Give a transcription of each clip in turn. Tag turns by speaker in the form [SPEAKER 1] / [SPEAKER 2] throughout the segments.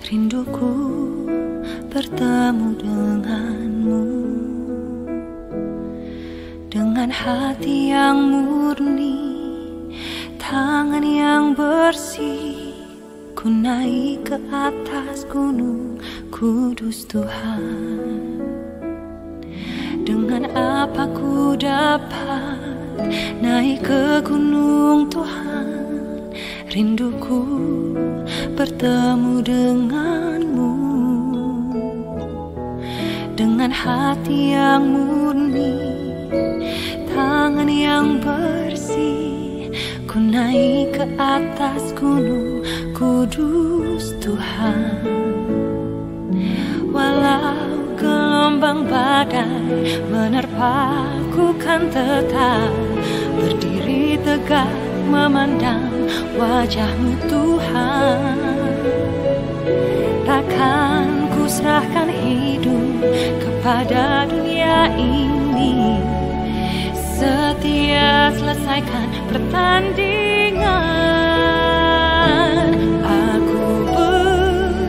[SPEAKER 1] Rinduku bertemu denganmu, dengan hati yang murni, tangan yang bersih. Ku naik ke atas gunung kudus Tuhan. Dengan apa ku dapat naik ke gunung Tuhan? Rinduku bertemu denganmu, dengan hati yang murni, tangan yang bersih. Ku naik ke atas gunung kudus Tuhan. Walau gelombang badai menerpaku, kan tetap berdiri tegak memandang wajah-Mu Tuhan. Takkan ku serahkan hidup kepada dunia ini, setia selesaikan pertandingan. Aku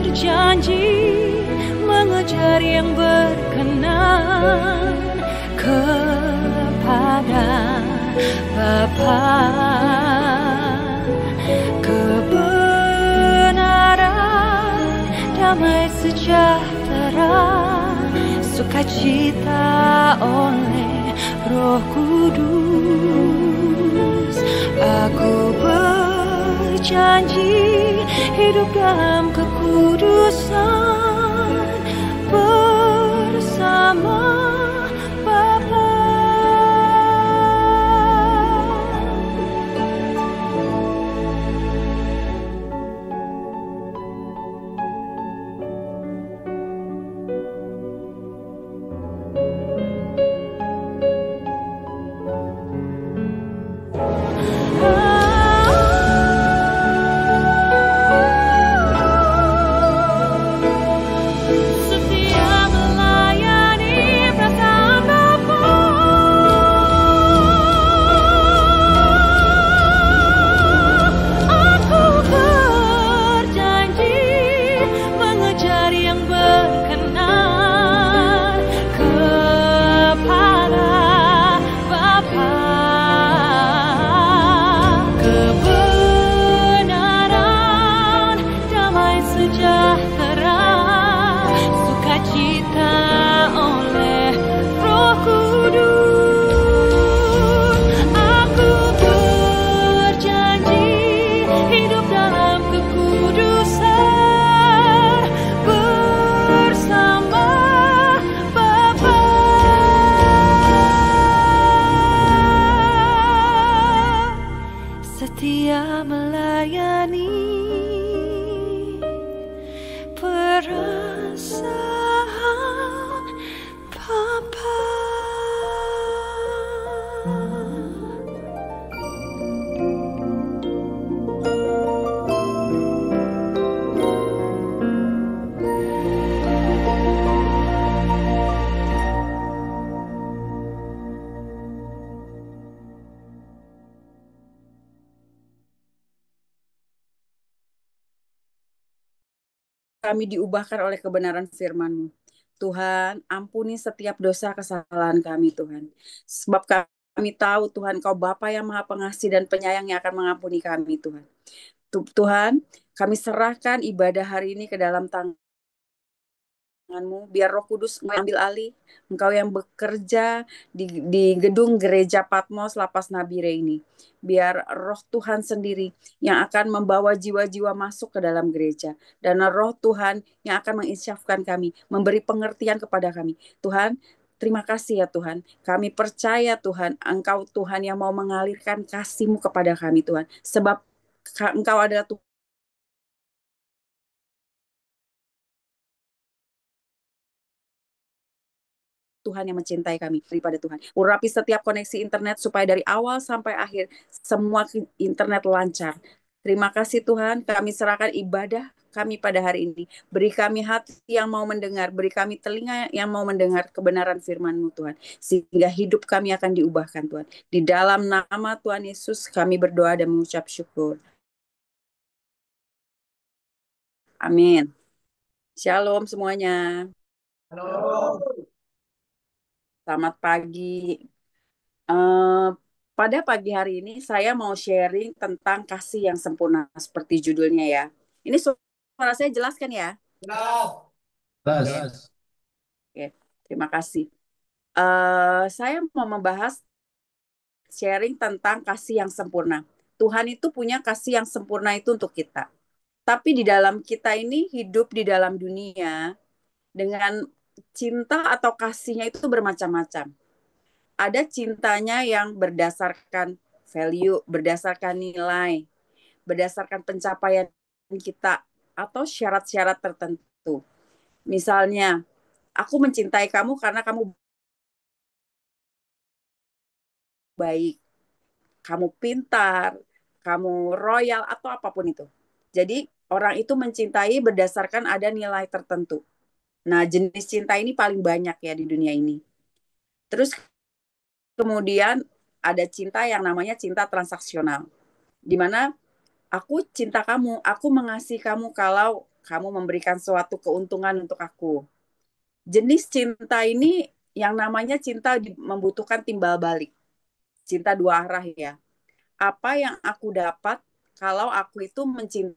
[SPEAKER 1] berjanji mengejar yang berkenan kepada Bapa. Kebenaran, damai sejahtera, sukacita oleh Roh Kudus. Aku berjanji hidup dalam kekudusan bersama Bapa. Setia melayani perasaan Bapa.
[SPEAKER 2] Kami diubahkan oleh kebenaran firman-Mu. Tuhan, ampuni setiap dosa kesalahan kami, Tuhan. Sebab kami tahu, Tuhan, Kau Bapa yang Maha Pengasih dan Penyayang yang akan mengampuni kami, Tuhan. Tuhan, kami serahkan ibadah hari ini ke dalam tangan-Mu, biar Roh Kudus mengambil alih. Engkau yang bekerja di gedung gereja Patmos Lapas Nabire ini. Biar Roh Tuhan sendiri yang akan membawa jiwa-jiwa masuk ke dalam gereja. Dan Roh Tuhan yang akan menginsyafkan kami, memberi pengertian kepada kami. Tuhan, terima kasih ya Tuhan. Kami percaya Tuhan, Engkau Tuhan yang mau mengalirkan kasih-Mu kepada kami Tuhan. Sebab Engkau adalah Tuhan yang mencintai kami daripada Tuhan. Urapi setiap koneksi internet supaya dari awal sampai akhir semua internet lancar. Terima kasih Tuhan, kami serahkan ibadah kami pada hari ini. Beri kami hati yang mau mendengar, beri kami telinga yang mau mendengar kebenaran firman-Mu Tuhan. Sehingga hidup kami akan diubahkan Tuhan. Di dalam nama Tuhan Yesus kami berdoa dan mengucap syukur. Amin. Shalom semuanya. Selamat pagi. Eh, pada pagi hari ini saya mau sharing tentang kasih yang sempurna seperti judulnya ya. Ini suara saya jelaskan ya?
[SPEAKER 3] Jelas.
[SPEAKER 2] Oke, terima kasih. Saya mau membahas sharing tentang kasih yang sempurna. Tuhan itu punya kasih yang sempurna itu untuk kita. Tapi di dalam kita ini hidup di dalam dunia dengan cinta atau kasihnya itu bermacam-macam. Ada cintanya yang berdasarkan value, berdasarkan nilai, berdasarkan pencapaian kita atau syarat-syarat tertentu. Misalnya, aku mencintai kamu karena kamu baik, kamu pintar, kamu royal atau apapun itu. Jadi, orang itu mencintai berdasarkan ada nilai tertentu. Nah, jenis cinta ini paling banyak ya di dunia ini. Terus kemudian ada cinta yang namanya cinta transaksional, di mana aku cinta kamu, aku mengasihi kamu kalau kamu memberikan suatu keuntungan untuk aku. Jenis cinta ini yang namanya cinta membutuhkan timbal balik. Cinta dua arah ya. Apa yang aku dapat kalau aku itu mencintai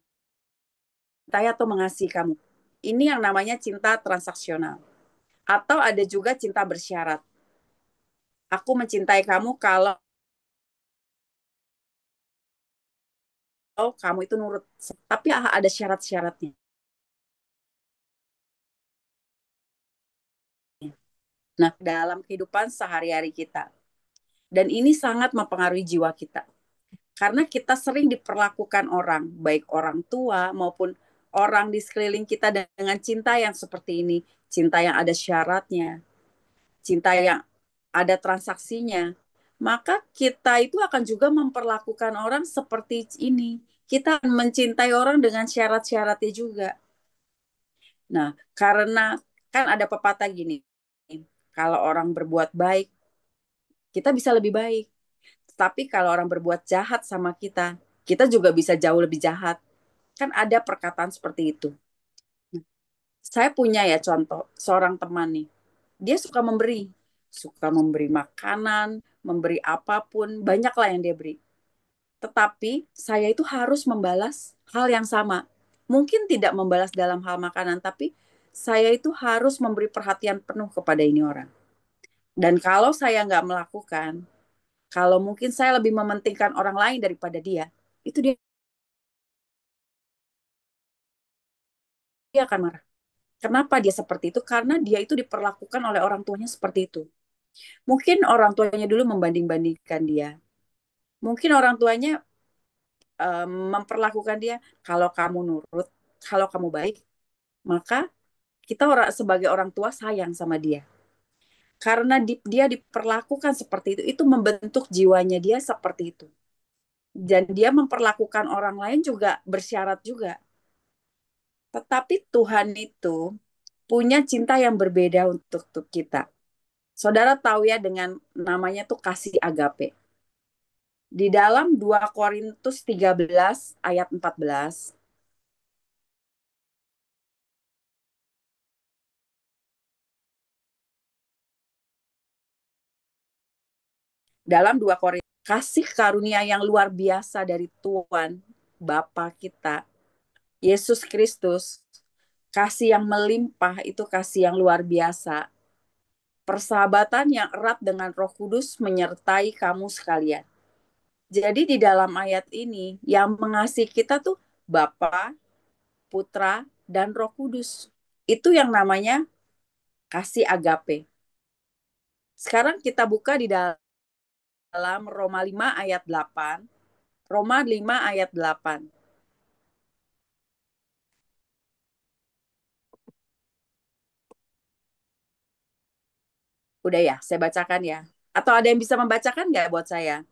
[SPEAKER 2] atau mengasihi kamu. Ini yang namanya cinta transaksional. Atau ada juga cinta bersyarat. Aku mencintai kamu kalau kamu itu nurut. Tapi ada syarat-syaratnya. Nah, dalam kehidupan sehari-hari kita. Dan ini sangat mempengaruhi jiwa kita. Karena kita sering diperlakukan orang, baik orang tua maupun orang di sekeliling kita dengan cinta yang seperti ini. Cinta yang ada syaratnya, cinta yang ada transaksinya. Maka kita itu akan juga memperlakukan orang seperti ini. Kita mencintai orang dengan syarat-syaratnya juga. Nah, karena kan ada pepatah gini, kalau orang berbuat baik, kita bisa lebih baik. Tapi kalau orang berbuat jahat sama kita juga bisa jauh lebih jahat. Kan ada perkataan seperti itu. Saya punya ya contoh, seorang teman nih. Dia suka memberi makanan, memberi apapun, banyaklah yang dia beri. Tetapi saya itu harus membalas hal yang sama. Mungkin tidak membalas dalam hal makanan, tapi saya itu harus memberi perhatian penuh kepada ini orang. Dan kalau saya nggak melakukan, kalau mungkin saya lebih mementingkan orang lain daripada dia, itu dia akan marah. Kenapa dia seperti itu? Karena dia itu diperlakukan oleh orang tuanya seperti itu. Mungkin orang tuanya dulu membanding-bandingkan dia. Mungkin orang tuanya memperlakukan dia, kalau kamu nurut, kalau kamu baik, maka kita sebagai orang tua sayang sama dia. Karena dia diperlakukan seperti itu membentuk jiwanya dia seperti itu. Dan dia memperlakukan orang lain juga bersyarat juga. Tetapi Tuhan itu punya cinta yang berbeda untuk kita. Saudara tahu ya dengan namanya tuh kasih agape. Di dalam 2 Korintus 13 ayat 14, dalam 2 Korintus, kasih karunia yang luar biasa dari Tuhan Bapa kita, Yesus Kristus, kasih yang melimpah itu kasih yang luar biasa. Persahabatan yang erat dengan Roh Kudus menyertai kamu sekalian. Jadi di dalam ayat ini yang mengasihi kita tuh Bapa, Putra, dan Roh Kudus. Itu yang namanya kasih agape. Sekarang kita buka di dalam Roma 5 ayat 8. Roma 5 ayat 8. Udah ya, saya bacakan ya. Atau ada yang bisa membacakan nggak buat saya?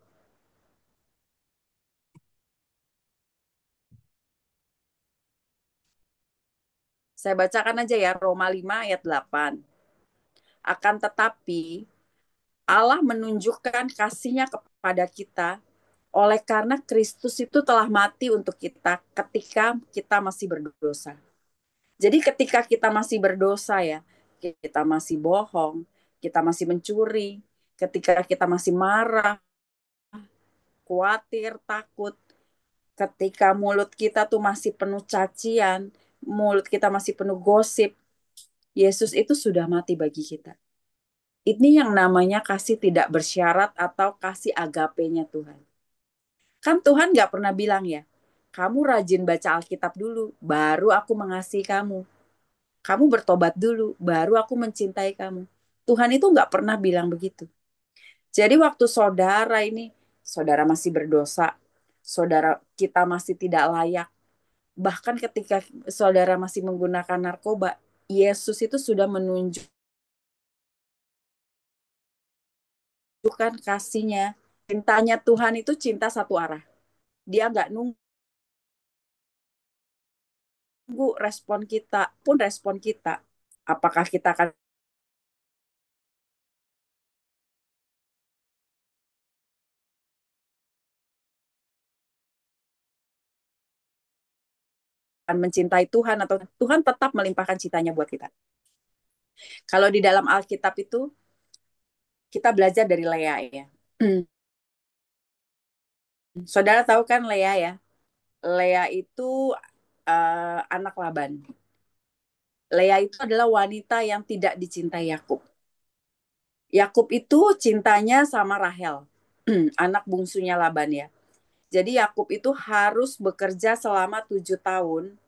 [SPEAKER 2] Saya bacakan aja ya, Roma 5 ayat 8. Akan tetapi, Allah menunjukkan kasihnya kepada kita oleh karena Kristus itu telah mati untuk kita ketika kita masih berdosa. Jadi ketika kita masih berdosa ya, kita masih bohong, kita masih mencuri, ketika kita masih marah, khawatir, takut, ketika mulut kita tuh masih penuh cacian, mulut kita masih penuh gosip, Yesus itu sudah mati bagi kita. Ini yang namanya kasih tidak bersyarat atau kasih agapenya Tuhan. Kan Tuhan nggak pernah bilang ya, kamu rajin baca Alkitab dulu, baru aku mengasihi kamu. Kamu bertobat dulu, baru aku mencintai kamu. Tuhan itu nggak pernah bilang begitu. Jadi waktu saudara masih berdosa, saudara kita masih tidak layak, bahkan ketika saudara masih menggunakan narkoba, Yesus itu sudah menunjukkan kasihnya. Cintanya Tuhan itu cinta satu arah. Dia nggak nunggu respon kita, pun respon kita. Apakah kita akan mencintai Tuhan atau Tuhan tetap melimpahkan cintanya buat kita. Kalau di dalam Alkitab itu kita belajar dari Lea ya. Saudara tahu kan Lea ya? Lea itu anak Laban. Lea itu adalah wanita yang tidak dicintai Yakub. Yakub itu cintanya sama Rahel, anak bungsunya Laban ya. Jadi Yakub itu harus bekerja selama 7 tahun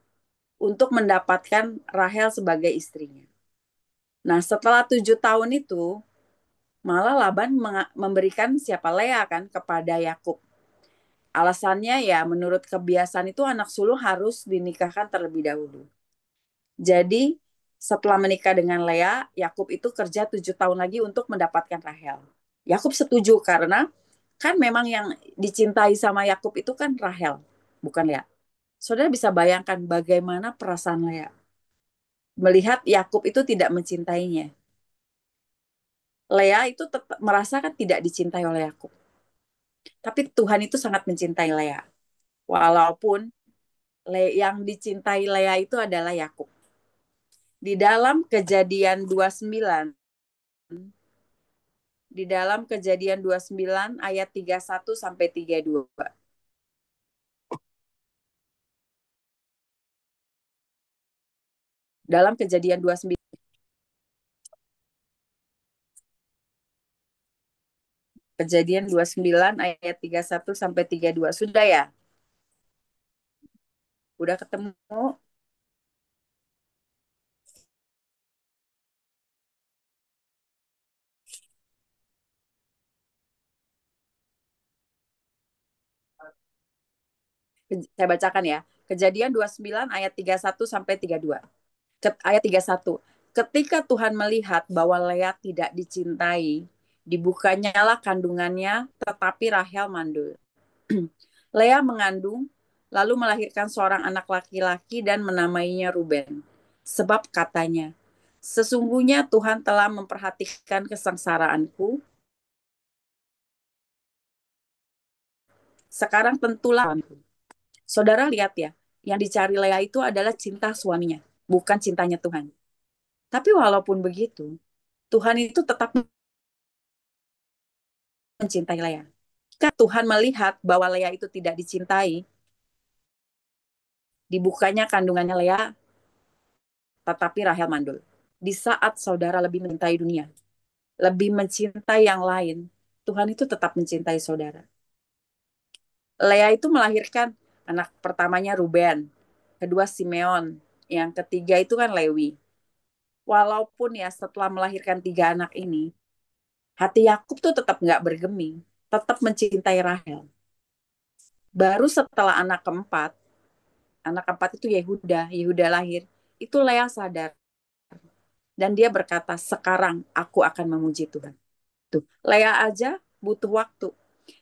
[SPEAKER 2] untuk mendapatkan Rahel sebagai istrinya. Nah setelah 7 tahun itu, malah Laban memberikan siapa Lea kan kepada Yakub. Alasannya ya menurut kebiasaan itu anak sulung harus dinikahkan terlebih dahulu. Jadi setelah menikah dengan Lea, Yakub itu kerja 7 tahun lagi untuk mendapatkan Rahel. Yakub setuju karena kan memang yang dicintai sama Yakub itu kan Rahel, bukan Lea. Saudara bisa bayangkan bagaimana perasaan Lea melihat Yakub itu tidak mencintainya. Lea itu tetap merasakan tidak dicintai oleh Yakub. Tapi Tuhan itu sangat mencintai Lea. Walaupun yang dicintai Lea itu adalah Yakub. Di dalam Kejadian 29, di dalam Kejadian 29 ayat 31 sampai 32. Dalam Kejadian 29, Kejadian 29 ayat 31 sampai 32. Sudah ya? Udah ketemu? Saya bacakan ya. Kejadian 29 ayat 31 sampai 32. Ayat 31. Ketika Tuhan melihat bahwa Lea tidak dicintai, dibukanyalah kandungannya, tetapi Rahel mandul. Lea mengandung, lalu melahirkan seorang anak laki-laki dan menamainya Ruben. Sebab katanya, sesungguhnya Tuhan telah memperhatikan kesengsaraanku, sekarang tentulah. Saudara lihat ya, yang dicari Lea itu adalah cinta suaminya, bukan cintanya Tuhan. Tapi walaupun begitu, Tuhan itu tetap mencintai Lea. Jika Tuhan melihat bahwa Lea itu tidak dicintai, dibukanya kandungannya Lea, tetapi Rahel mandul. Di saat saudara lebih mencintai dunia, lebih mencintai yang lain, Tuhan itu tetap mencintai saudara. Lea itu melahirkan anak pertamanya Ruben, kedua Simeon, yang ketiga itu kan Lewi. Walaupun ya setelah melahirkan 3 anak ini, hati Yakub tuh tetap nggak bergeming, tetap mencintai Rahel. Baru setelah anak keempat itu Yehuda lahir, itu Lea sadar. Dan dia berkata, sekarang aku akan memuji Tuhan. Tuh, Lea aja butuh waktu.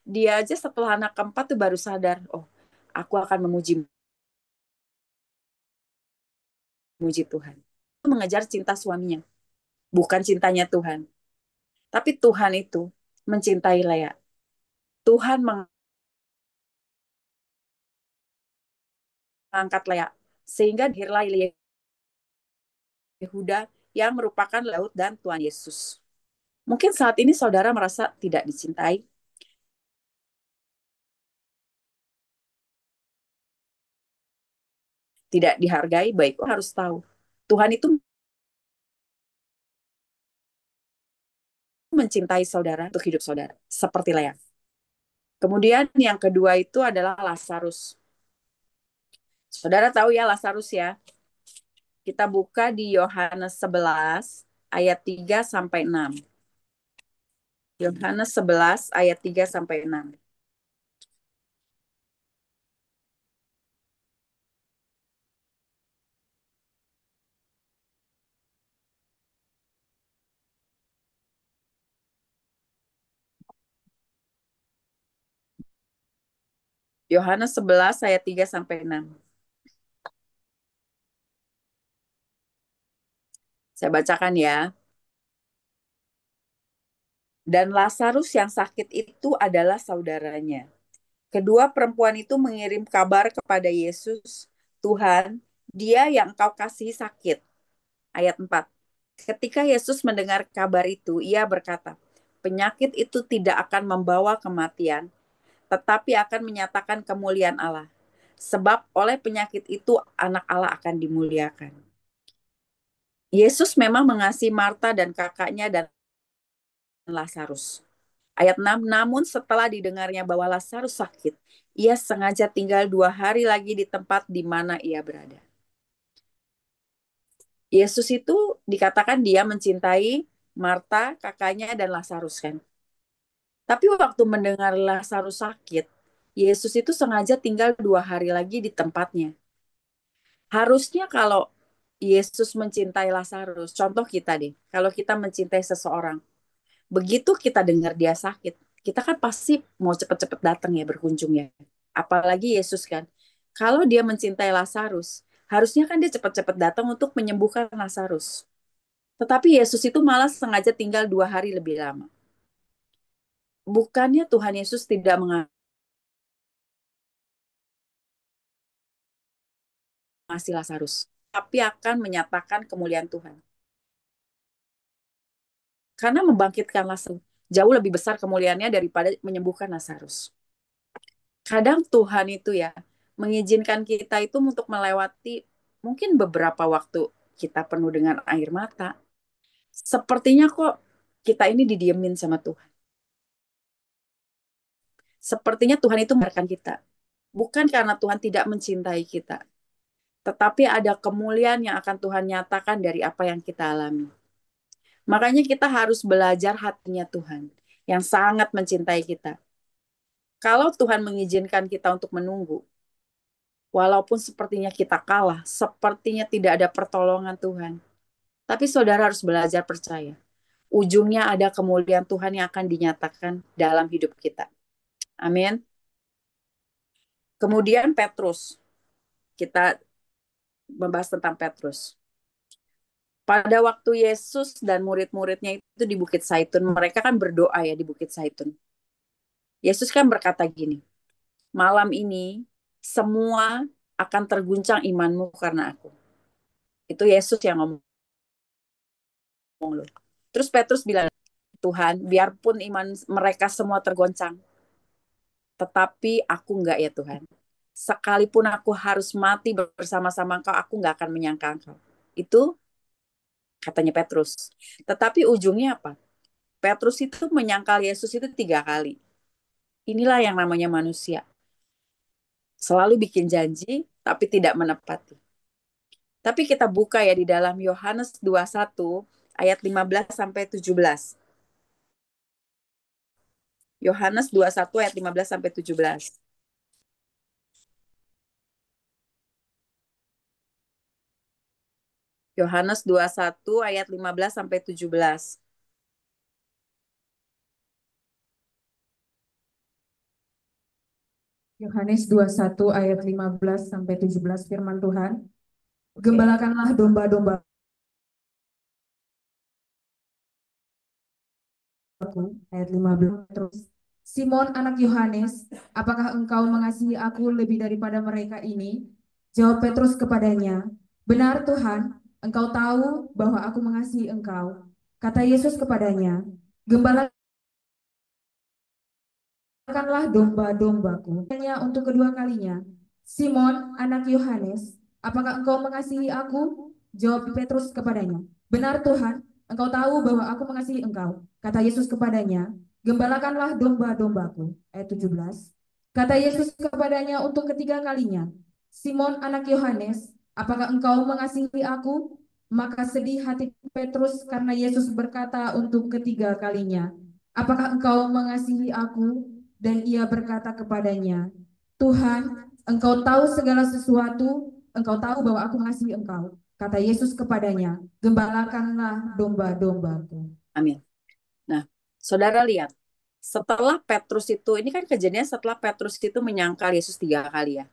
[SPEAKER 2] Dia aja setelah anak keempat tuh baru sadar, oh aku akan memuji Tuhan. Mengejar cinta suaminya, bukan cintanya Tuhan. Tapi Tuhan itu mencintai Lea. Tuhan mengangkat Lea. Sehga lahirlah Yehuda yang merupakan laut dan Tuhan Yesus. Mungkin saat ini saudara merasa tidak dicintai, tidak dihargai, baik harus tahu. Tuhan itu mencintai saudara untuk hidup saudara, seperti Lea. Kemudian yang kedua itu adalah Lazarus. Saudara tahu ya Lazarus ya. Kita buka di Yohanes 11 ayat 3 sampai 6. Yohanes 11 ayat 3 sampai 6. Yohanes 11 ayat 3 sampai 6. Saya bacakan ya. Dan Lazarus yang sakit itu adalah saudaranya. Kedua perempuan itu mengirim kabar kepada Yesus, Tuhan, dia yang engkau kasihi sakit. Ayat 4. Ketika Yesus mendengar kabar itu, ia berkata, penyakit itu tidak akan membawa kematian, tetapi akan menyatakan kemuliaan Allah. Sebab oleh penyakit itu anak Allah akan dimuliakan. Yesus memang mengasihi Marta dan kakaknya dan Lazarus. Ayat 6, namun setelah didengarnya bahwa Lazarus sakit, ia sengaja tinggal 2 hari lagi di tempat di mana ia berada. Yesus itu dikatakan dia mencintai Marta, kakaknya, dan Lazarus kan. Tapi waktu mendengar Lazarus sakit, Yesus itu sengaja tinggal 2 hari lagi di tempatnya. Harusnya kalau Yesus mencintai Lazarus, contoh kita deh, kalau kita mencintai seseorang, begitu kita dengar dia sakit, kita kan pasti mau cepet-cepet datang ya berkunjung ya. Apalagi Yesus kan. Kalau dia mencintai Lazarus, harusnya kan dia cepet-cepet datang untuk menyembuhkan Lazarus. Tetapi Yesus itu malah sengaja tinggal 2 hari lebih lama. Bukannya Tuhan Yesus tidak mengasihi Lazarus, tapi akan menyatakan kemuliaan Tuhan. Karena membangkitkan Lazarus jauh lebih besar kemuliaannya daripada menyembuhkan Lazarus. Kadang Tuhan itu ya mengizinkan kita itu untuk melewati mungkin beberapa waktu kita penuh dengan air mata. Sepertinya kok kita ini didiemin sama Tuhan. Sepertinya Tuhan itu membiarkan kita. Bukan karena Tuhan tidak mencintai kita, tetapi ada kemuliaan yang akan Tuhan nyatakan dari apa yang kita alami. Makanya kita harus belajar hatinya Tuhan yang sangat mencintai kita. Kalau Tuhan mengizinkan kita untuk menunggu, walaupun sepertinya kita kalah, sepertinya tidak ada pertolongan Tuhan. Tapi saudara harus belajar percaya. Ujungnya ada kemuliaan Tuhan yang akan dinyatakan dalam hidup kita. Amin. Kemudian Petrus. Kita membahas tentang Petrus. Pada waktu Yesus dan murid-muridnya itu di Bukit Zaitun, mereka kan berdoa ya di Bukit Zaitun. Yesus kan berkata gini, malam ini semua akan terguncang imanmu karena aku. Itu Yesus yang ngomong loh. Terus Petrus bilang, Tuhan, biarpun iman mereka semua tergoncang, tetapi aku enggak ya Tuhan. Sekalipun aku harus mati bersama-sama engkau, aku enggak akan menyangka engkau. Itu katanya Petrus. Tetapi ujungnya apa? Petrus itu menyangkal Yesus itu 3 kali. Inilah yang namanya manusia. Selalu bikin janji, tapi tidak menepati. Tapi kita buka ya di dalam Yohanes 21 ayat 15 sampai 17. Yohanes 21 ayat 15 sampai 17. Yohanes 21 ayat 15 sampai 17.
[SPEAKER 3] Yohanes 21 ayat 15 sampai 17 firman Tuhan.
[SPEAKER 2] Oke.
[SPEAKER 3] Gembalakanlah domba-domba aku. Ayat 15 terus. Simon anak Yohanes, apakah engkau mengasihi aku lebih daripada mereka ini? Jawab Petrus kepadanya, benar Tuhan, engkau tahu bahwa aku mengasihi engkau. Kata Yesus kepadanya, gembalakanlah domba-dombaku. Tanya untuk kedua kalinya, Simon, anak Yohanes, apakah engkau mengasihi aku? Jawab Petrus kepadanya, benar Tuhan, engkau tahu bahwa aku mengasihi engkau. Kata Yesus kepadanya, gembalakanlah domba-dombaku. Ayat 17. Kata Yesus kepadanya untuk ketiga kalinya, Simon, anak Yohanes, apakah engkau mengasihi aku? Maka sedih hati Petrus karena Yesus berkata untuk ketiga kalinya, apakah engkau mengasihi aku? Dan ia berkata kepadanya, Tuhan, engkau tahu segala sesuatu, engkau tahu bahwa aku mengasihi engkau. Kata Yesus kepadanya, gembalakanlah domba-dombaku.
[SPEAKER 2] Amin. Nah, saudara lihat, setelah Petrus itu, ini kan kejadian setelah Petrus itu menyangkal Yesus 3 kali ya.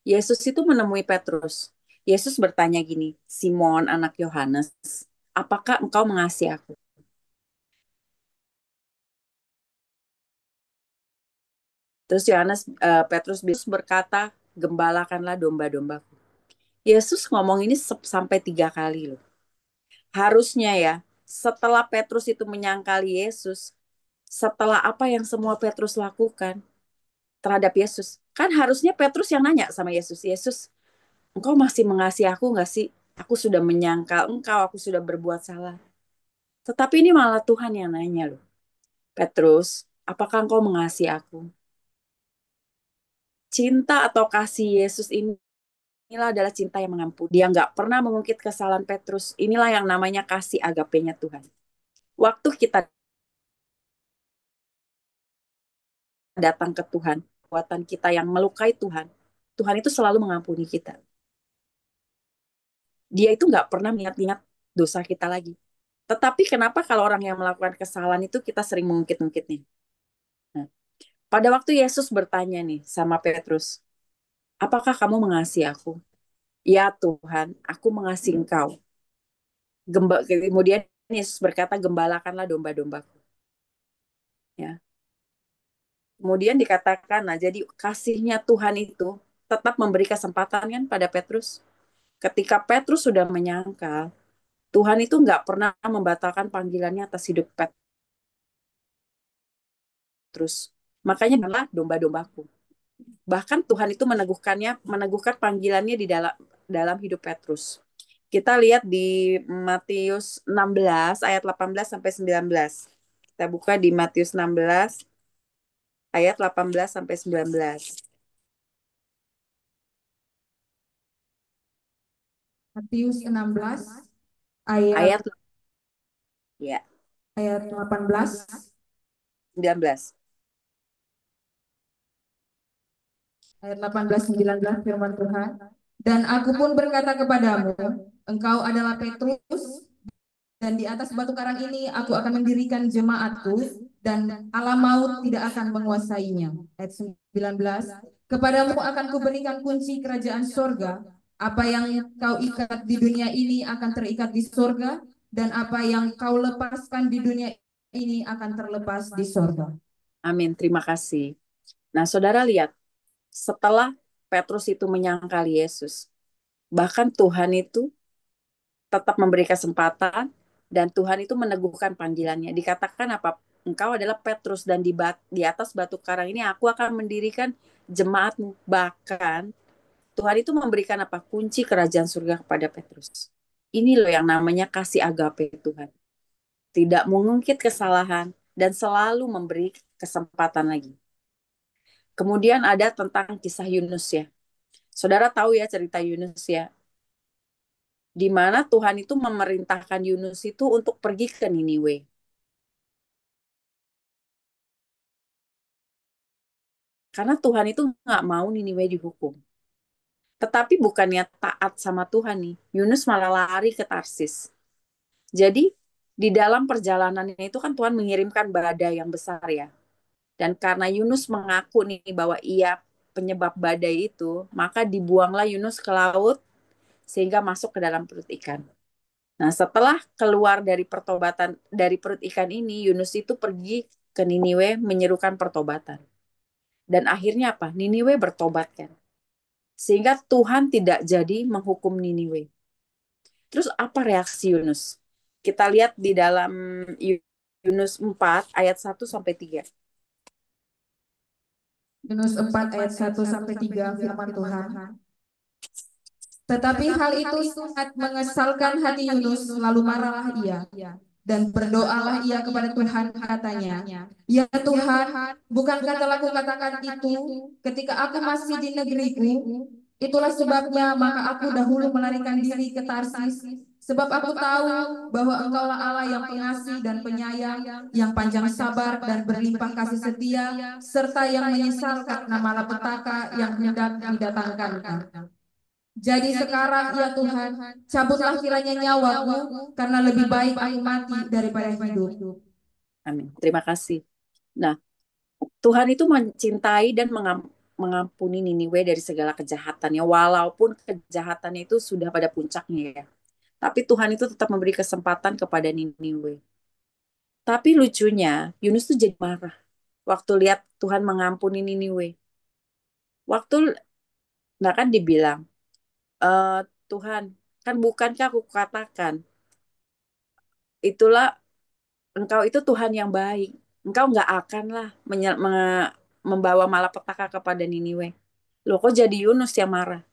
[SPEAKER 2] Yesus itu menemui Petrus. Yesus bertanya gini, Simon anak Yohanes, apakah engkau mengasihi aku? Terus Petrus berkata, gembalakanlah domba-dombaku. Yesus ngomong ini sampai 3 kali loh. Harusnya ya, setelah Petrus itu menyangkali Yesus, setelah apa yang semua Petrus lakukan terhadap Yesus, kan harusnya Petrus yang nanya sama Yesus, Yesus, engkau masih mengasihi aku nggak sih? Aku sudah menyangkal engkau, aku sudah berbuat salah. Tetapi ini malah Tuhan yang nanya loh. Petrus, apakah engkau mengasihi aku? Cinta atau kasih Yesus inilah adalah cinta yang mengampuni. Dia nggak pernah mengungkit kesalahan Petrus. Inilah yang namanya kasih agapenya Tuhan. Waktu kita datang ke Tuhan, perbuatan kita yang melukai Tuhan, Tuhan itu selalu mengampuni kita. Dia itu nggak pernah ingat-ingat dosa kita lagi. Tetapi kenapa kalau orang yang melakukan kesalahan itu kita sering mengungkit-ungkitnya? Nah, pada waktu Yesus bertanya nih sama Petrus, apakah kamu mengasihi aku? Ya Tuhan, aku mengasihi engkau. Kemudian Yesus berkata, gembalakanlah domba-dombaku. Ya. Kemudian dikatakan, nah jadi kasihnya Tuhan itu tetap memberi kesempatan kan pada Petrus. Ketika Petrus sudah menyangkal, Tuhan itu nggak pernah membatalkan panggilannya atas hidup Petrus. Makanya adalah domba-dombaku. Bahkan Tuhan itu meneguhkan panggilannya di dalam hidup Petrus. Kita lihat di Matius 16 ayat 18 sampai 19. Kita buka di Matius 16 ayat 18 sampai 19.
[SPEAKER 3] Matius 16 ayat
[SPEAKER 2] Ayat ya,
[SPEAKER 3] ayat 18.
[SPEAKER 2] 19.
[SPEAKER 3] Ayat 18-19 firman Tuhan. Dan aku pun berkata kepadamu, engkau adalah Petrus, dan di atas batu karang ini aku akan mendirikan jemaatku, dan alam maut tidak akan menguasainya. Ayat 19, kepadamu akan kuberikan kunci kerajaan sorga, apa yang kau ikat di dunia ini akan terikat di sorga, dan apa yang kau lepaskan di dunia ini akan terlepas di sorga.
[SPEAKER 2] Amin, terima kasih. Nah, saudara lihat, setelah Petrus itu menyangkal Yesus, bahkan Tuhan itu tetap memberi kesempatan dan Tuhan itu meneguhkan panggilannya. Dikatakan apa? Engkau adalah Petrus dan di atas batu karang ini aku akan mendirikan jemaatmu. Bahkan Tuhan itu memberikan apa? Kunci kerajaan surga kepada Petrus. Ini loh yang namanya kasih agape Tuhan. Tidak mengungkit kesalahan dan selalu memberi kesempatan lagi. Kemudian ada tentang kisah Yunus ya. Saudara tahu ya cerita Yunus ya, di mana Tuhan itu memerintahkan Yunus itu untuk pergi ke Niniwe. Karena Tuhan itu nggak mau Niniwe dihukum. Tetapi bukannya taat sama Tuhan nih, Yunus malah lari ke Tarsis. Jadi di dalam perjalanannya itu kan Tuhan mengirimkan badai yang besar ya. Dan karena Yunus mengaku nih bahwa ia penyebab badai itu, maka dibuanglah Yunus ke laut sehingga masuk ke dalam perut ikan. Nah, setelah keluar dari perut ikan ini, Yunus itu pergi ke Niniwe menyerukan pertobatan. Dan akhirnya apa? Niniwe bertobat kan. Sehingga Tuhan tidak jadi menghukum Niniwe. Terus apa reaksi Yunus? Kita lihat di dalam Yunus 4 ayat 1 sampai 3.
[SPEAKER 3] Yunus 4 ayat 1 sampai 3 firman Tuhan. Tetapi hal itu sangat mengesalkan hati Yunus, lalu marahlah ia. Dan berdoalah ia kepada Tuhan, katanya, "Ya Tuhan, bukankah telah kukatakan itu ketika aku masih di negeriku? Itulah sebabnya maka aku dahulu melarikan diri ke Tarsis, sebab aku tahu bahwa Engkaulah Allah yang pengasih dan penyayang, yang panjang sabar dan berlimpah kasih setia, serta yang menyesal karena malapetaka yang hendak didatangkan. Jadi sekarang ya Tuhan, cabutlah kiranya nyawaku, karena lebih baik aku mati daripada hidup."
[SPEAKER 2] Amin. Terima kasih. Nah, Tuhan itu mencintai dan mengampuni Niniwe dari segala kejahatannya, walaupun kejahatannya itu sudah pada puncaknya ya. Tapi Tuhan itu tetap memberi kesempatan kepada Niniwe. Tapi lucunya, Yunus tuh jadi marah waktu lihat Tuhan mengampuni Niniwe. Waktu, nah kan dibilang, Tuhan, kan bukankah aku katakan, itulah engkau itu Tuhan yang baik. Engkau nggak akanlah membawa malapetaka kepada Niniwe. Loh kok jadi Yunus yang marah?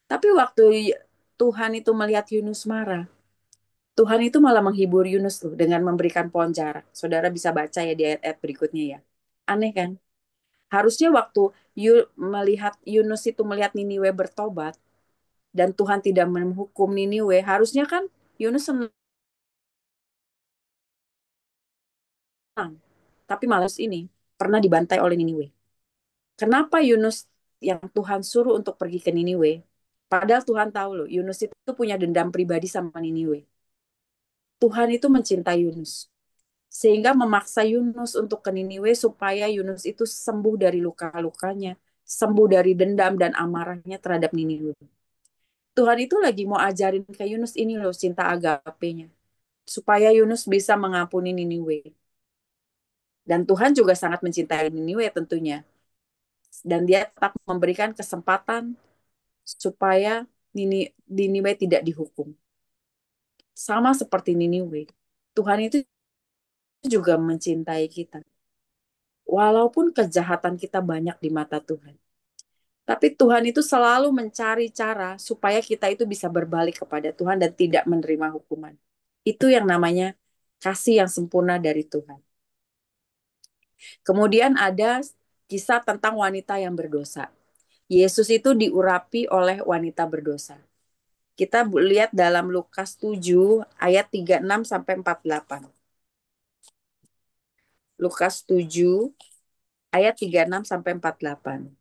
[SPEAKER 2] Tapi waktu Tuhan itu melihat Yunus marah, Tuhan itu malah menghibur Yunus tuh dengan memberikan pohon jarak. Saudara bisa baca ya di ayat-ayat berikutnya ya. Aneh kan? Harusnya waktu melihat Yunus itu melihat Niniwe bertobat dan Tuhan tidak menghukum Niniwe, harusnya kan Yunus senang. Tapi malas ini pernah dibantai oleh Niniwe. Kenapa Yunus yang Tuhan suruh untuk pergi ke Niniwe? Padahal Tuhan tahu loh, Yunus itu punya dendam pribadi sama Niniwe. Tuhan itu mencintai Yunus. Sehingga memaksa Yunus untuk ke Niniwe supaya Yunus itu sembuh dari luka-lukanya, sembuh dari dendam dan amarahnya terhadap Niniwe. Tuhan itu lagi mau ajarin ke Yunus ini loh cinta agapenya. Supaya Yunus bisa mengampuni Niniwe. Dan Tuhan juga sangat mencintai Niniwe tentunya. Dan dia tetap memberikan kesempatan supaya Niniwe tidak dihukum. Sama seperti Niniwe, Tuhan itu juga mencintai kita. Walaupun kejahatan kita banyak di mata Tuhan. Tapi Tuhan itu selalu mencari cara supaya kita itu bisa berbalik kepada Tuhan dan tidak menerima hukuman. Itu yang namanya kasih yang sempurna dari Tuhan. Kemudian ada kisah tentang wanita yang berdosa. Yesus itu diurapi oleh wanita berdosa. Kita lihat dalam Lukas 7 ayat 36 sampai 48. Lukas 7 ayat 36 sampai 48.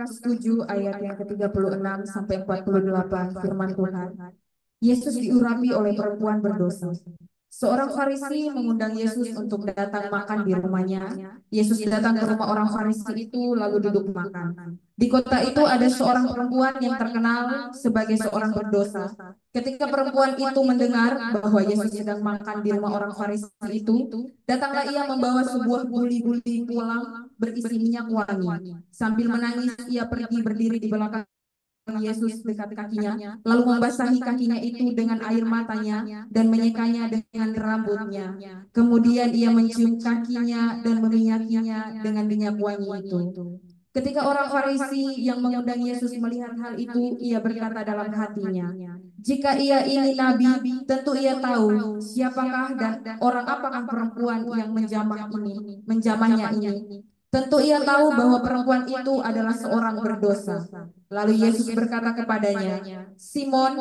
[SPEAKER 3] Lukas 7 ayat yang ke-36 sampai 48 firman Tuhan. Yesus diurapi oleh perempuan berdosa. Seorang Farisi mengundang Yesus untuk datang makan di rumahnya. Yesus datang ke rumah orang Farisi itu lalu duduk makan. Di kota itu ada seorang perempuan yang terkenal sebagai seorang berdosa. Ketika perempuan itu mendengar bahwa Yesus sedang makan di rumah orang Farisi itu, datanglah ia membawa sebuah guli-guli pulang berisi minyak wangi. Sambil menangis ia pergi berdiri di belakang Yesus dekat kakinya, lalu membasahi kakinya itu dengan air matanya dan menyekanya dengan rambutnya. Kemudian ia mencium kakinya dan meminyakinya dengan minyak wangi itu. Ketika orang Farisi yang mengundang Yesus melihat hal itu, ia berkata dalam hatinya, "Jika ia ini nabi, tentu ia tahu siapakah dan orang apakah perempuan yang menjamahnya ini. Tentu ia tahu bahwa perempuan itu adalah seorang berdosa." Lalu Yesus berkata kepadanya, "Simon,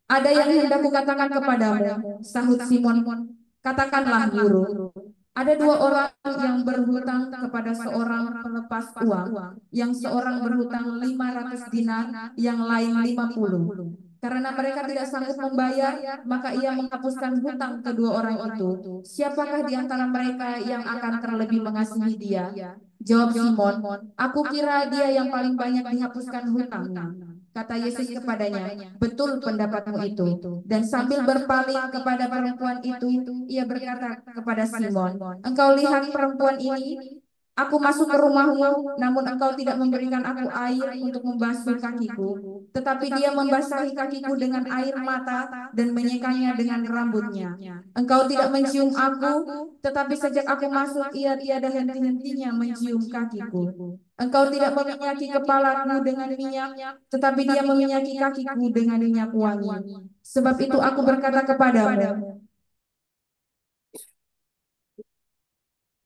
[SPEAKER 3] ada yang hendak kukatakan kepadamu." Sahut Simon, "Katakanlah, Guru." Ada dua orang yang berhutang kepada seorang pelepas uang, yang seorang berhutang 500 dinar, yang lain 50. Karena mereka tidak sanggup membayar, maka ia menghapuskan hutang kedua orang itu. Siapakah di antara mereka yang akan terlebih mengasihi dia? Jawab Simon, "Aku kira dia yang paling banyak dihapuskan hutangnya." Kata Yesus kepadanya, betul pendapatmu itu. Dan sambil berpaling kepada perempuan itu, ia berkata kepada Simon, engkau lihat perempuan ini? Aku masuk ke rumahmu, namun engkau tidak memberikan aku air untuk membasuh kakiku, tetapi dia membasahi kakiku dengan air mata dan menyekanya dengan rambutnya. Engkau tidak mencium aku, tetapi sejak aku masuk, ia tiada henti-hentinya mencium kakiku. Engkau tidak meminyaki kepalaku dengan minyak, tetapi dia meminyaki kakiku dengan minyak wangi. Sebab itu aku berkata kepadamu,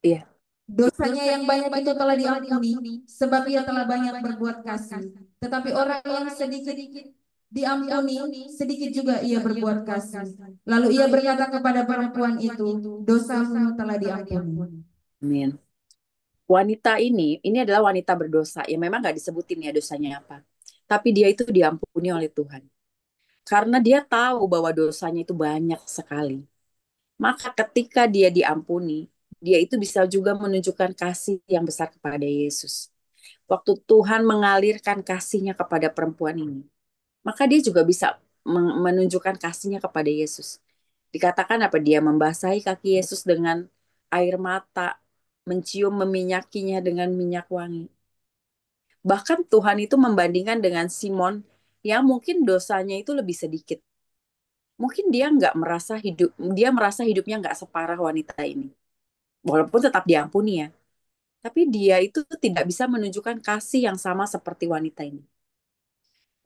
[SPEAKER 2] Iya,
[SPEAKER 3] dosanya yang banyak itu telah diampuni, sebab ia telah banyak berbuat kasih. Tetapi orang yang sedikit diampuni, sedikit juga ia berbuat kasih. Lalu ia berkata kepada perempuan itu, dosamu telah diampuni.
[SPEAKER 2] amin. Wanita ini adalah wanita berdosa. Ya memang nggak disebutin ya dosanya apa. Tapi dia itu diampuni oleh Tuhan. Karena dia tahu bahwa dosanya itu banyak sekali. Maka ketika dia diampuni, dia itu bisa juga menunjukkan kasih yang besar kepada Yesus. Waktu Tuhan mengalirkan kasihnya kepada perempuan ini, maka dia juga bisa menunjukkan kasihnya kepada Yesus. Dikatakan apa? Dia membasahi kaki Yesus dengan air mata, mencium meminyakinya dengan minyak wangi. Bahkan Tuhan itu membandingkan dengan Simon yang mungkin dosanya itu lebih sedikit. Mungkin dia merasa hidupnya nggak separah wanita ini. Walaupun tetap diampuni ya. Tapi dia itu tidak bisa menunjukkan kasih yang sama seperti wanita ini.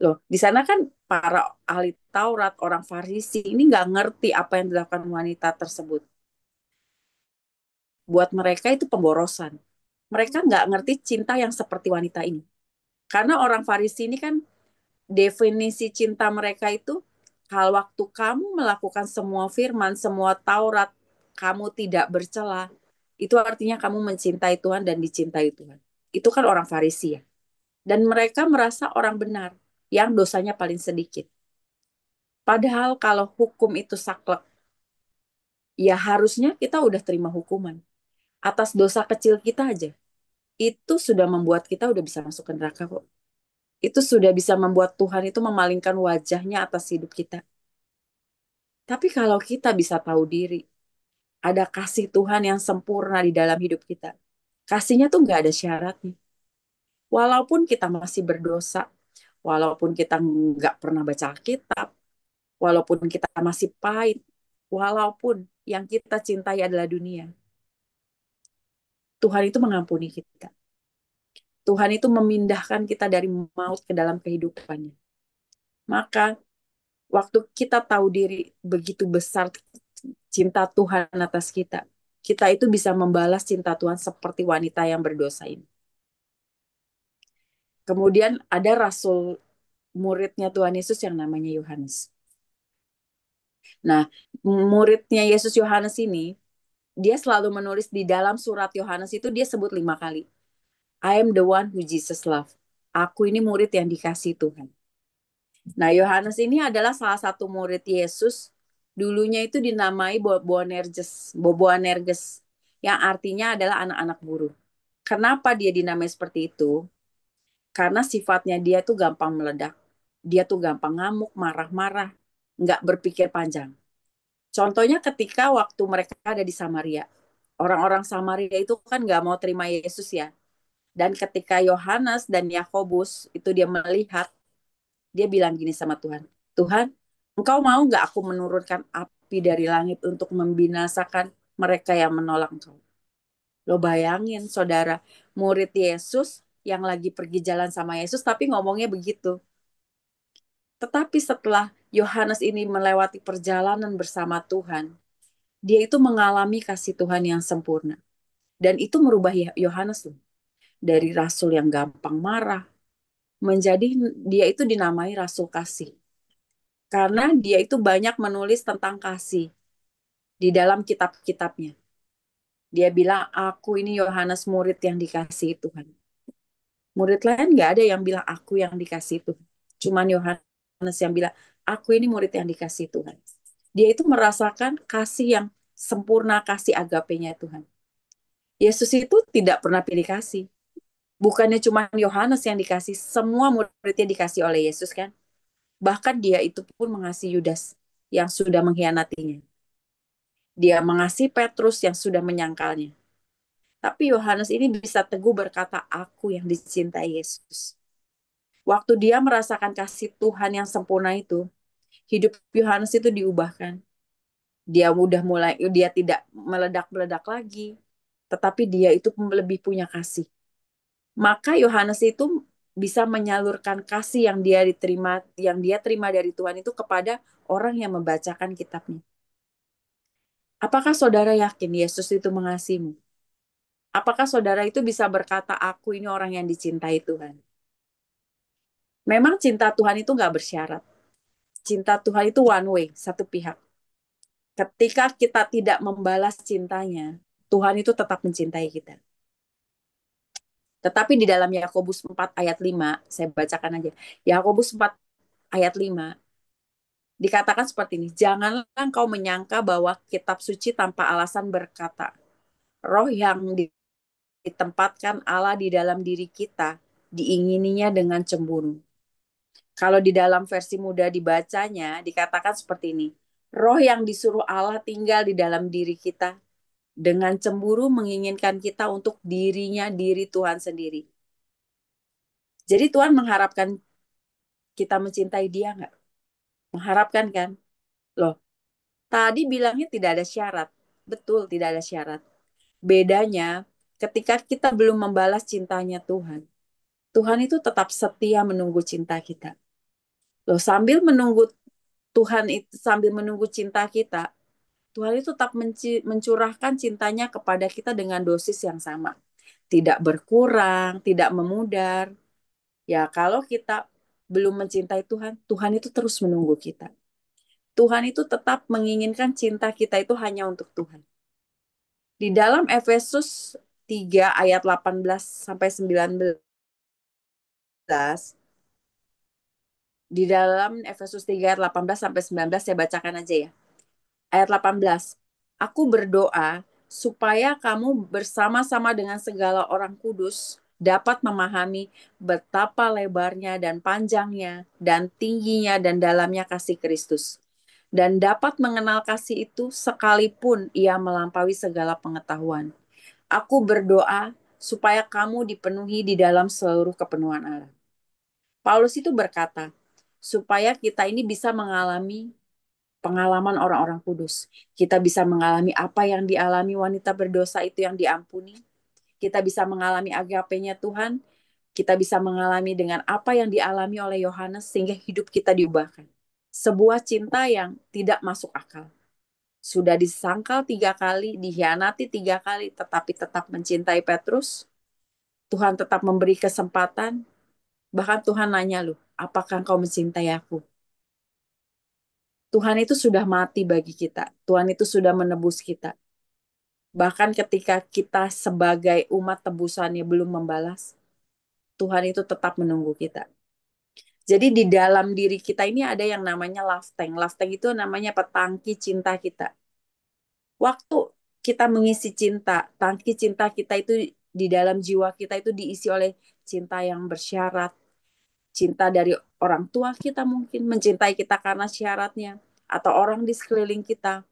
[SPEAKER 2] Loh, di sana kan para ahli Taurat, orang Farisi ini nggak ngerti apa yang dilakukan wanita tersebut. Buat mereka itu pemborosan. Mereka nggak ngerti cinta yang seperti wanita ini. Karena orang Farisi ini kan definisi cinta mereka itu, kalau waktu kamu melakukan semua firman, semua Taurat, kamu tidak bercela, itu artinya kamu mencintai Tuhan dan dicintai Tuhan. Itu kan orang Farisi ya. Dan mereka merasa orang benar, yang dosanya paling sedikit. Padahal kalau hukum itu saklek, ya harusnya kita udah terima hukuman. Atas dosa kecil kita aja. Itu sudah membuat kita udah bisa masuk ke neraka kok. Itu sudah bisa membuat Tuhan itu memalingkan wajahnya atas hidup kita. Tapi kalau kita bisa tahu diri, ada kasih Tuhan yang sempurna di dalam hidup kita. Kasihnya tuh nggak ada syaratnya. Walaupun kita masih berdosa, walaupun kita nggak pernah baca Alkitab, walaupun kita masih pahit, walaupun yang kita cintai adalah dunia, Tuhan itu mengampuni kita. Tuhan itu memindahkan kita dari maut ke dalam kehidupannya. Maka waktu kita tahu diri begitu besar cinta Tuhan atas kita, kita itu bisa membalas cinta Tuhan seperti wanita yang berdosa ini. Kemudian ada rasul muridnya Tuhan Yesus yang namanya Yohanes. Nah, muridnya Yesus Yohanes ini, dia selalu menulis di dalam surat Yohanes itu dia sebut 5 kali. I am the one who Jesus love. Aku ini murid yang dikasih Tuhan. Nah, Yohanes ini adalah salah satu murid Yesus. Dulunya itu dinamai Boanerges, yang artinya adalah anak-anak buruh. Kenapa dia dinamai seperti itu? Karena sifatnya dia tuh gampang meledak. Dia tuh gampang ngamuk, marah-marah, nggak berpikir panjang. Contohnya ketika waktu mereka ada di Samaria. Orang-orang Samaria itu kan nggak mau terima Yesus ya. Dan ketika Yohanes dan Yakobus itu dia melihat, dia bilang gini sama Tuhan, Tuhan, engkau mau nggak aku menurunkan api dari langit untuk membinasakan mereka yang menolak engkau? Lo bayangin saudara, murid Yesus yang lagi pergi jalan sama Yesus tapi ngomongnya begitu. Tetapi setelah Yohanes ini melewati perjalanan bersama Tuhan, dia itu mengalami kasih Tuhan yang sempurna. Dan itu merubah Yohanes loh. Dari rasul yang gampang marah, menjadi dia itu dinamai rasul kasih. Karena dia itu banyak menulis tentang kasih di dalam kitab-kitabnya. Dia bilang, aku ini Yohanes murid yang dikasihi Tuhan. Murid lain nggak ada yang bilang, aku yang dikasihi Tuhan. Cuman Yohanes yang bilang, aku ini murid yang dikasihi Tuhan. Dia itu merasakan kasih yang sempurna, kasih agapenya Tuhan. Yesus itu tidak pernah pilih kasih. Bukannya cuma Yohanes yang dikasih, semua muridnya dikasih oleh Yesus kan. Bahkan dia itu pun mengasihi Yudas yang sudah mengkhianatinya. Dia mengasihi Petrus yang sudah menyangkalnya. Tapi Yohanes ini bisa teguh berkata, aku yang dicintai Yesus. Waktu dia merasakan kasih Tuhan yang sempurna itu, hidup Yohanes itu diubahkan. Dia tidak meledak-meledak lagi, tetapi dia itu lebih punya kasih. Maka Yohanes itu bisa menyalurkan kasih yang dia terima dari Tuhan itu kepada orang yang membacakan kitabnya. Apakah saudara yakin Yesus itu mengasihimu? Apakah saudara itu bisa berkata, aku ini orang yang dicintai Tuhan? Memang cinta Tuhan itu nggak bersyarat. Cinta Tuhan itu one way, satu pihak. Ketika kita tidak membalas cintanya, Tuhan itu tetap mencintai kita. Tetapi di dalam Yakobus 4 ayat 5, saya bacakan aja. Yakobus 4 ayat 5, dikatakan seperti ini, janganlah engkau menyangka bahwa kitab suci tanpa alasan berkata, roh yang ditempatkan Allah di dalam diri kita, diingininya dengan cemburu. Kalau di dalam versi muda dibacanya, dikatakan seperti ini, roh yang disuruh Allah tinggal di dalam diri kita, dengan cemburu menginginkan kita untuk diri Tuhan sendiri. Jadi Tuhan mengharapkan kita mencintai dia nggak? Mengharapkan kan? Loh, tadi bilangnya tidak ada syarat. Betul, tidak ada syarat. Bedanya, ketika kita belum membalas cintanya Tuhan, Tuhan itu tetap setia menunggu cinta kita. Loh, sambil menunggu cinta kita, Tuhan itu tetap mencurahkan cintanya kepada kita dengan dosis yang sama. Tidak berkurang, tidak memudar. Ya, kalau kita belum mencintai Tuhan, Tuhan itu terus menunggu kita. Tuhan itu tetap menginginkan cinta kita itu hanya untuk Tuhan. Di dalam Efesus 3 ayat 18 sampai 19, di dalam Efesus 3 ayat 18 sampai 19 saya bacakan aja ya. Ayat 18. Aku berdoa supaya kamu bersama-sama dengan segala orang kudus dapat memahami betapa lebarnya dan panjangnya dan tingginya dan dalamnya kasih Kristus. Dan dapat mengenal kasih itu sekalipun ia melampaui segala pengetahuan. Aku berdoa supaya kamu dipenuhi di dalam seluruh kepenuhan Allah. Paulus itu berkata, supaya kita ini bisa mengalami pengalaman orang-orang kudus. Kita bisa mengalami apa yang dialami wanita berdosa itu yang diampuni. Kita bisa mengalami agape-nya Tuhan. Kita bisa mengalami dengan apa yang dialami oleh Yohanes sehingga hidup kita diubahkan. Sebuah cinta yang tidak masuk akal. Sudah disangkal 3 kali, dikhianati 3 kali, tetapi tetap mencintai Petrus. Tuhan tetap memberi kesempatan. Bahkan Tuhan nanya lu, apakah engkau mencintai aku? Tuhan itu sudah mati bagi kita. Tuhan itu sudah menebus kita. Bahkan ketika kita sebagai umat tebusannya belum membalas, Tuhan itu tetap menunggu kita. Jadi di dalam diri kita ini ada yang namanya love tank. Love tank itu namanya petangki cinta kita. Waktu kita mengisi cinta, tangki cinta kita itu di dalam jiwa kita itu diisi oleh cinta yang bersyarat, cinta dari orang tua kita mungkin mencintai kita karena syaratnya, atau orang di sekeliling kita.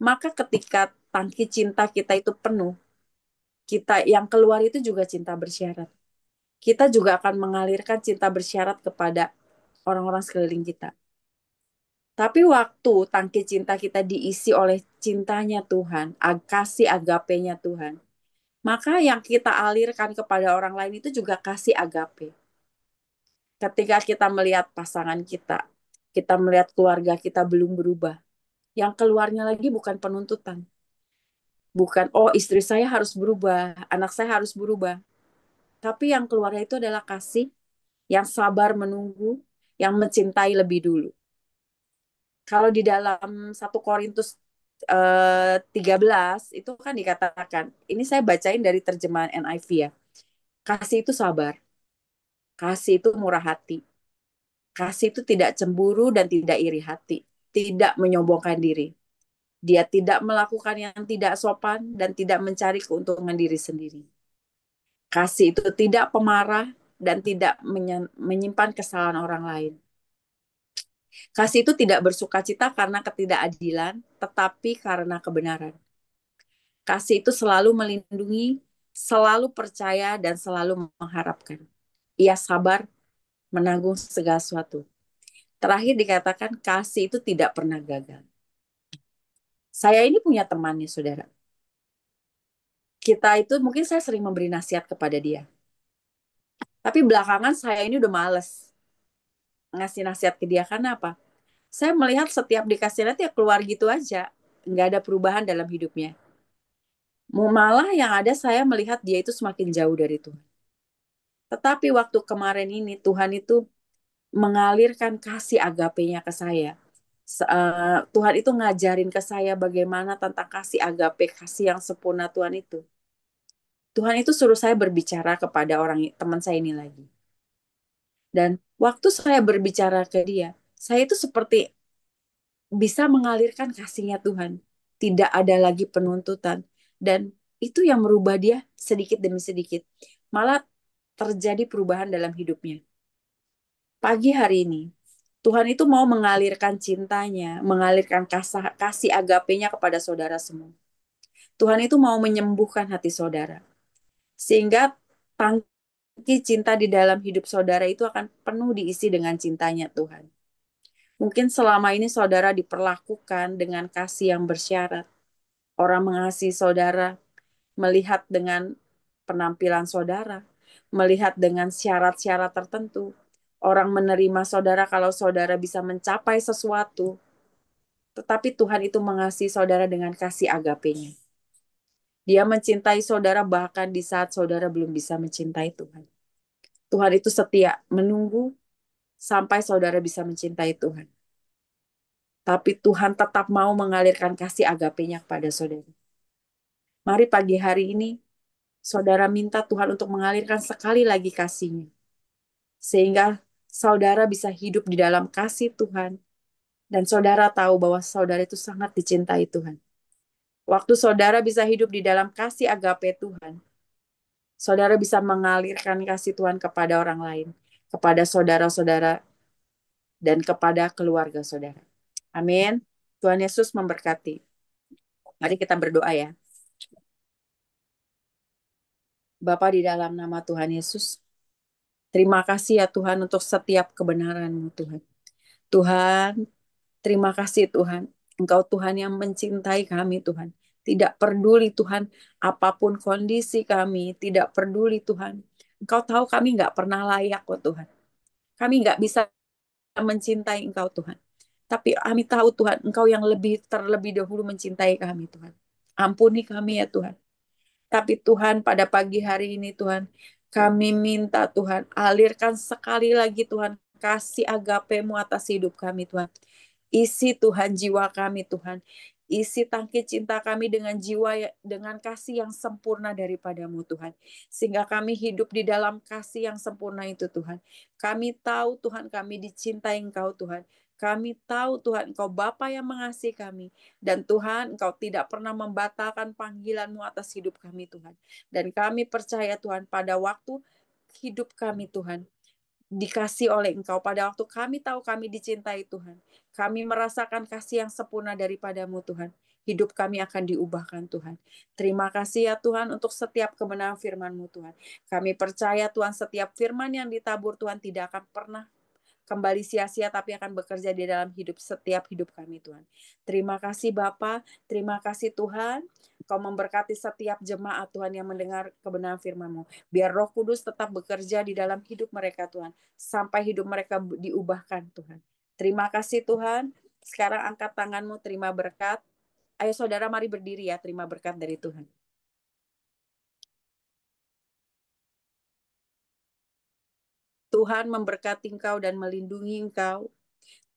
[SPEAKER 2] Maka ketika tangki cinta kita itu penuh, kita yang keluar itu juga cinta bersyarat. Kita juga akan mengalirkan cinta bersyarat kepada orang-orang sekeliling kita. Tapi waktu tangki cinta kita diisi oleh cintanya Tuhan, kasih agapenya Tuhan, maka yang kita alirkan kepada orang lain itu juga kasih agape. Ketika kita melihat pasangan kita melihat keluarga kita belum berubah, yang keluarnya lagi bukan penuntutan. Bukan, oh istri saya harus berubah, anak saya harus berubah. Tapi yang keluarnya itu adalah kasih, yang sabar menunggu, yang mencintai lebih dulu. Kalau di dalam 1 Korintus 13 itu kan dikatakan, ini saya bacain dari terjemahan NIV ya. Kasih itu sabar, kasih itu murah hati, kasih itu tidak cemburu dan tidak iri hati, tidak menyombongkan diri. Dia tidak melakukan yang tidak sopan dan tidak mencari keuntungan diri sendiri. Kasih itu tidak pemarah dan tidak menyimpan kesalahan orang lain. Kasih itu tidak bersukacita karena ketidakadilan, tetapi karena kebenaran. Kasih itu selalu melindungi, selalu percaya, dan selalu mengharapkan. Ia sabar menanggung segala sesuatu. Terakhir dikatakan kasih itu tidak pernah gagal. Saya ini punya temannya, saudara. Kita itu mungkin saya sering memberi nasihat kepada dia. Tapi belakangan saya ini udah males ngasih nasihat ke dia. Karena apa? Saya melihat setiap dikasih nasihat ya keluar gitu aja. Nggak ada perubahan dalam hidupnya. Malah yang ada saya melihat dia itu semakin jauh dari Tuhan. Tetapi waktu kemarin ini Tuhan itu mengalirkan kasih agapenya ke saya. Tuhan itu ngajarin ke saya bagaimana tentang kasih agape, kasih yang sempurna Tuhan itu. Tuhan itu suruh saya berbicara kepada teman saya ini lagi. Dan waktu saya berbicara ke dia, saya itu seperti bisa mengalirkan kasihnya Tuhan. Tidak ada lagi penuntutan. Dan itu yang merubah dia sedikit demi sedikit. Malah terjadi perubahan dalam hidupnya. Pagi hari ini, Tuhan itu mau mengalirkan cintanya, mengalirkan kasih agapenya kepada saudara semua. Tuhan itu mau menyembuhkan hati saudara. Sehingga tangki cinta di dalam hidup saudara itu akan penuh diisi dengan cintanya Tuhan. Mungkin selama ini saudara diperlakukan dengan kasih yang bersyarat. Orang mengasihi saudara, melihat dengan penampilan saudara, melihat dengan syarat-syarat tertentu. Orang menerima saudara kalau saudara bisa mencapai sesuatu. Tetapi Tuhan itu mengasihi saudara dengan kasih agapenya. Dia mencintai saudara bahkan di saat saudara belum bisa mencintai Tuhan. Tuhan itu setia menunggu sampai saudara bisa mencintai Tuhan. Tapi Tuhan tetap mau mengalirkan kasih agapenya kepada saudara. Mari pagi hari ini, saudara minta Tuhan untuk mengalirkan sekali lagi kasih-Nya. Sehingga saudara bisa hidup di dalam kasih Tuhan. Dan saudara tahu bahwa saudara itu sangat dicintai Tuhan. Waktu saudara bisa hidup di dalam kasih agape Tuhan, saudara bisa mengalirkan kasih Tuhan kepada orang lain, kepada saudara-saudara, dan kepada keluarga saudara. Amin. Tuhan Yesus memberkati. Mari kita berdoa ya. Bapa di dalam nama Tuhan Yesus, terima kasih ya Tuhan untuk setiap kebenaran-Mu Tuhan. Tuhan, terima kasih Tuhan. Engkau Tuhan yang mencintai kami Tuhan. Tidak peduli Tuhan apapun kondisi kami. Tidak peduli Tuhan. Engkau tahu kami nggak pernah layak kok Tuhan. Kami nggak bisa mencintai Engkau Tuhan. Tapi kami tahu Tuhan, Engkau yang terlebih dahulu mencintai kami Tuhan. Ampuni kami ya Tuhan. Tapi Tuhan pada pagi hari ini Tuhan, kami minta Tuhan, alirkan sekali lagi Tuhan, kasih agape-Mu atas hidup kami Tuhan. Isi Tuhan jiwa kami Tuhan. Isi tangki cinta kami dengan dengan kasih yang sempurna daripada-Mu Tuhan. Sehingga kami hidup di dalam kasih yang sempurna itu Tuhan. Kami tahu Tuhan kami dicintai Engkau Tuhan. Kami tahu Tuhan Engkau Bapa yang mengasihi kami. Dan Tuhan Engkau tidak pernah membatalkan panggilan-Mu atas hidup kami Tuhan. Dan kami percaya Tuhan pada waktu hidup kami Tuhan dikasih oleh Engkau, pada waktu kami tahu kami dicintai Tuhan, kami merasakan kasih yang sempurna daripada-Mu Tuhan, hidup kami akan diubahkan Tuhan. Terima kasih ya Tuhan untuk setiap kebenaran firman-Mu Tuhan. Kami percaya Tuhan setiap firman yang ditabur Tuhan tidak akan pernah kembali sia-sia tapi akan bekerja di dalam setiap hidup kami Tuhan. Terima kasih Bapa, terima kasih Tuhan. Kau memberkati setiap jemaat Tuhan yang mendengar kebenaran firman-Mu. Biar Roh Kudus tetap bekerja di dalam hidup mereka Tuhan. Sampai hidup mereka diubahkan Tuhan. Terima kasih Tuhan. Sekarang angkat tanganmu terima berkat. Ayo saudara mari berdiri ya, terima berkat dari Tuhan. Tuhan memberkati engkau dan melindungi engkau.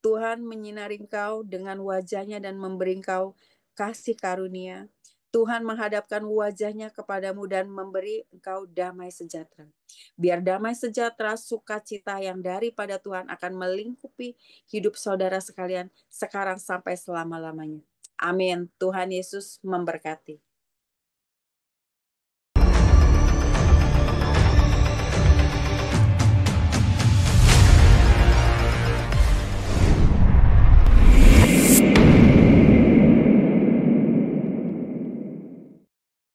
[SPEAKER 2] Tuhan menyinari engkau dengan wajah-Nya dan memberi engkau kasih karunia. Tuhan menghadapkan wajah-Nya kepadamu dan memberi engkau damai sejahtera. Biar damai sejahtera, sukacita yang daripada Tuhan akan melingkupi hidup saudara sekalian sekarang sampai selama-lamanya. Amin. Tuhan Yesus memberkati.